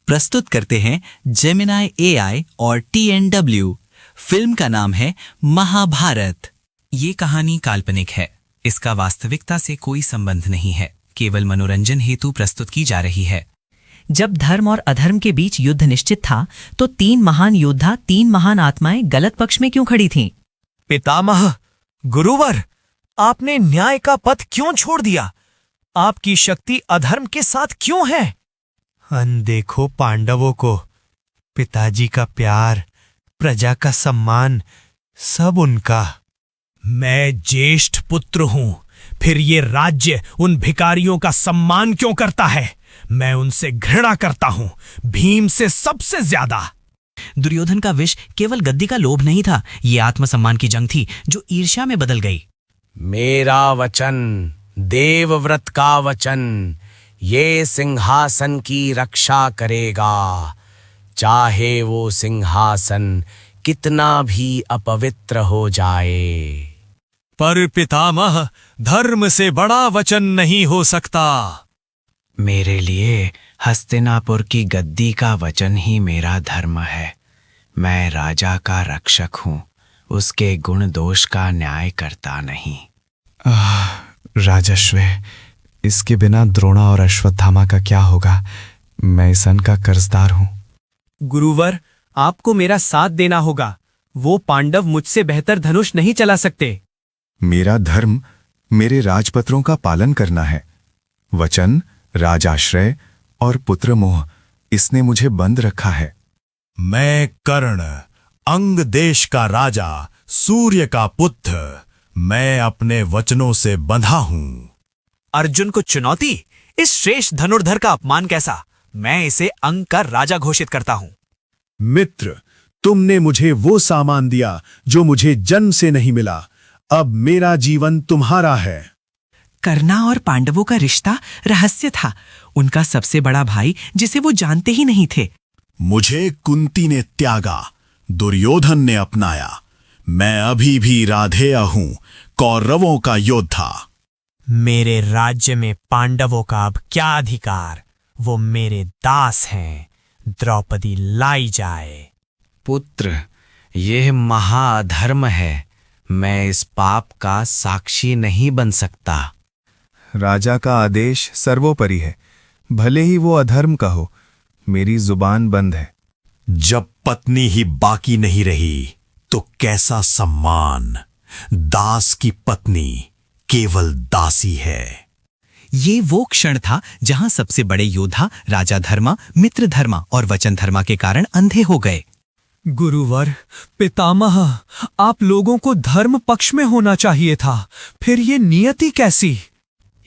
प्रस्तुत करते हैं जेमिनाई एआई और TNW। फिल्म का नाम है महाभारत। ये कहानी काल्पनिक है, इसका वास्तविकता से कोई संबंध नहीं है, केवल मनोरंजन हेतु प्रस्तुत की जा रही है। जब धर्म और अधर्म के बीच युद्ध निश्चित था तो 3 महान योद्धा, 3 महान आत्माएं गलत पक्ष में क्यों खड़ी थीं? पितामह, गुरुवर, आपने न्याय का पथ क्यों छोड़ दिया? आपकी शक्ति अधर्म के साथ क्यों है? अनदेखो पांडवों को, पिताजी का प्यार, प्रजा का सम्मान, सब उनका। मैं ज्येष्ठ पुत्र हूं, फिर ये राज्य उन भिखारियों का सम्मान क्यों करता है? मैं उनसे घृणा करता हूं, भीम से सबसे ज्यादा। दुर्योधन का विष केवल गद्दी का लोभ नहीं था, ये आत्मसम्मान की जंग थी जो ईर्ष्या में बदल गई। मेरा वचन, देवव्रत का वचन, ये सिंहासन की रक्षा करेगा, चाहे वो सिंहासन कितना भी अपवित्र हो जाए। पर पितामह, धर्म से बड़ा वचन नहीं हो सकता। मेरे लिए हस्तिनापुर की गद्दी का वचन ही मेरा धर्म है। मैं राजा का रक्षक हूँ, उसके गुण दोष का न्याय करता नहीं। राजश्वे, इसके बिना द्रोणा और अश्वत्थामा का क्या होगा? मैं इस अन्न का कर्जदार हूं। गुरुवर, आपको मेरा साथ देना होगा। वो पांडव मुझसे बेहतर धनुष नहीं चला सकते। मेरा धर्म मेरे राजपत्रों का पालन करना है। वचन, राजाश्रय और पुत्र मोह, इसने मुझे बंद रखा है। मैं कर्ण, अंग देश का राजा, सूर्य का पुत्र, मैं अपने वचनों से बंधा हूं। अर्जुन को चुनौती? इस श्रेष्ठ धनुर्धर का अपमान कैसा? मैं इसे अंग का राजा घोषित करता हूं। मित्र, तुमने मुझे वो सामान दिया जो मुझे जन्म से नहीं मिला। अब मेरा जीवन तुम्हारा है। कर्णा और पांडवों का रिश्ता रहस्य था, उनका सबसे बड़ा भाई जिसे वो जानते ही नहीं थे। मुझे कुंती ने त्यागा, दुर्योधन ने अपनाया। मैं अभी भी राधेय हूं, कौरवों का योद्धा। मेरे राज्य में पांडवों का अब क्या अधिकार? वो मेरे दास हैं। द्रौपदी लाई जाए। पुत्र, यह महाअधर्म है। मैं इस पाप का साक्षी नहीं बन सकता। राजा का आदेश सर्वोपरि है, भले ही वो अधर्म का हो। मेरी जुबान बंद है। जब पत्नी ही बाकी नहीं रही तो कैसा सम्मान? दास की पत्नी केवल दासी है। ये वो क्षण था जहां सबसे बड़े योद्धा राजा धर्मा, मित्र धर्मा और वचन धर्मा के कारण अंधे हो गए। गुरुवर, पितामह, आप लोगों को धर्म पक्ष में होना चाहिए था, फिर ये नियति कैसी?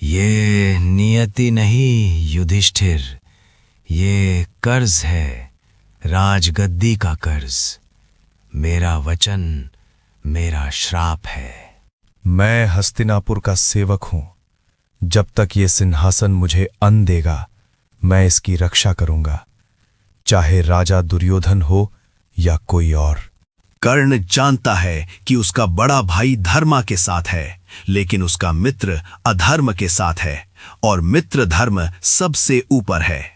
ये नियति नहीं युधिष्ठिर, ये कर्ज है, राजगद्दी का कर्ज। मेरा वचन मेरा श्राप है। मैं हस्तिनापुर का सेवक हूं। जब तक ये सिंहासन मुझे अन्न देगा, मैं इसकी रक्षा करूंगा, चाहे राजा दुर्योधन हो या कोई और। कर्ण जानता है कि उसका बड़ा भाई धर्मा के साथ है, लेकिन उसका मित्र अधर्म के साथ है, और मित्र धर्म सबसे ऊपर है।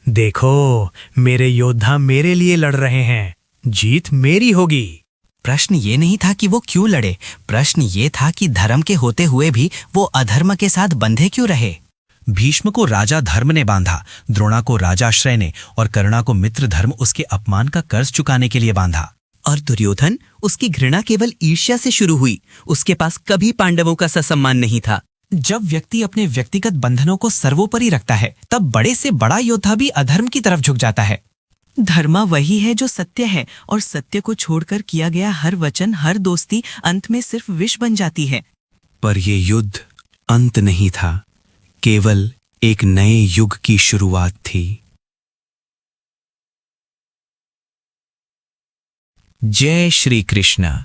देखो, मेरे योद्धा मेरे लिए लड़ रहे हैं। जीत मेरी होगी। प्रश्न ये नहीं था कि वो क्यों लड़े, प्रश्न ये था कि धर्म के होते हुए भी वो अधर्म के साथ बंधे क्यों रहे। भीष्म को राजा धर्म ने बांधा, द्रोणा को राजाश्रय ने, और कर्णा को मित्र धर्म उसके अपमान का कर्ज चुकाने के लिए बांधा। और दुर्योधन, उसकी घृणा केवल ईर्ष्या से शुरू हुई। उसके पास कभी पांडवों का ससम्मान नहीं था। जब व्यक्ति अपने व्यक्तिगत बंधनों को सर्वोपरि रखता है, तब बड़े से बड़ा योद्धा भी अधर्म की तरफ झुक जाता है। धर्मा वही है जो सत्य है, और सत्य को छोड़कर किया गया हर वचन, हर दोस्ती अंत में सिर्फ विष बन जाती है। पर ये युद्ध अंत नहीं था, केवल एक नए युग की शुरुआत थी। जय श्री कृष्ण।